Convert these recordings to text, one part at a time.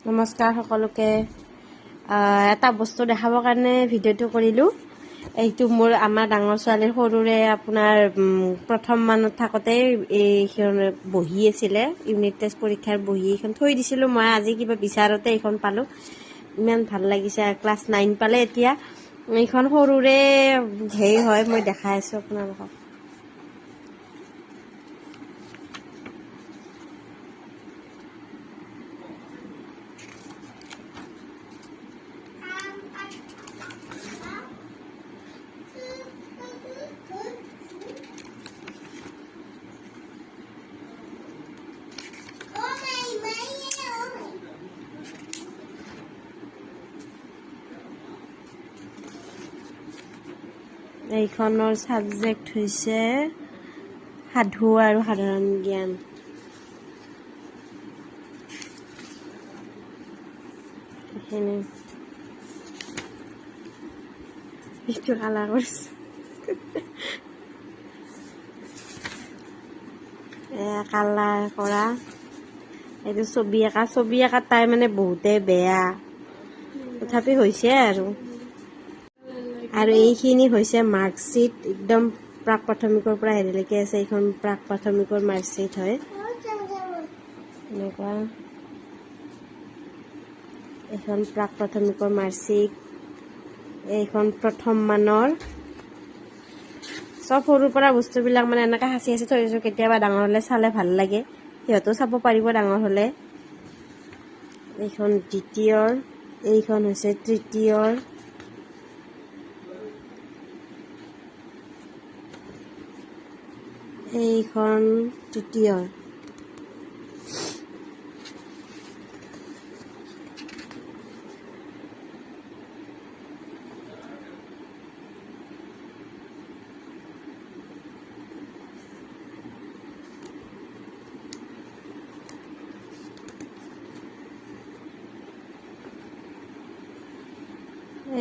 নমস্কাৰ সকলোকে এটা বস্তু দেখাবৰ কাৰণে ভিডিঅ'টো কৰিলোঁ। এইটো মোৰ আমাৰ ডাঙৰ ছোৱালীৰ সৰুৰে আপোনাৰ প্ৰথম মানত থাকোঁতে এইখন বহি আছিলে, ইউনিট টেষ্ট পৰীক্ষাৰ বহি এইখন থৈ দিছিলোঁ মই। আজি কিবা বিচাৰোঁতে এইখন পালোঁ, ইমান ভাল লাগিছে। ক্লাছ 9 পালে এতিয়া। এইখন সৰুৰে হেৰি হয়, মই দেখাই আছোঁ আপোনালোকক। এইখনৰ ছাবজেক্ট হৈছে সাধু আৰু সাধাৰণ জ্ঞান। এইটো কালাৰ কৰিছে, কালাৰ কৰা। এইটো ছবি আঁকা। ছবি আঁকাত তাই মানে বহুতে বেয়া, তথাপি হৈছে আৰু এইখিনি হৈছে মাৰ্কশ্বিট। একদম প্ৰাক প্ৰাথমিকৰ পৰা হেৰিলৈকে আছে। এইখন প্ৰাক প্ৰাথমিকৰ মাৰ্কশ্বিট হয়। এনেকুৱা এইখন প্ৰাক প্ৰাথমিকৰ মাৰ্কশ্বিট, এইখন প্ৰথম মানৰ। চব সৰুৰ পৰা বস্তুবিলাক মানে এনেকৈ সাঁচি সাঁচি থৈ দিছোঁ। কেতিয়াবা ডাঙৰ হ'লে চালে ভাল লাগে, সিহঁতেও চাব পাৰিব ডাঙৰ হ'লে। এইখন দ্বিতীয়ৰ, এইখন হৈছে তৃতীয়ৰ। এইখন তৃতীয়ৰ।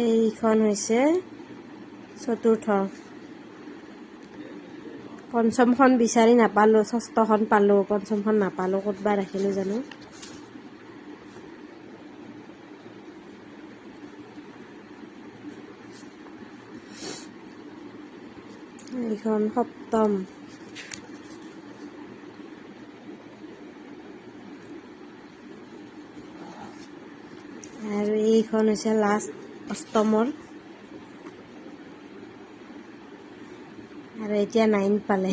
এইখন হৈছে চতুৰ্থ। পঞ্চমখন বিচাৰি নাপালোঁ, ষষ্ঠখন পালোঁ, পঞ্চমখন নাপালোঁ, ক'তবা ৰাখিলোঁ জানো। এইখন সপ্তম। আৰু এইখন হৈছে লাষ্ট অষ্টমৰ। আৰু এতিয়া 9 পালে।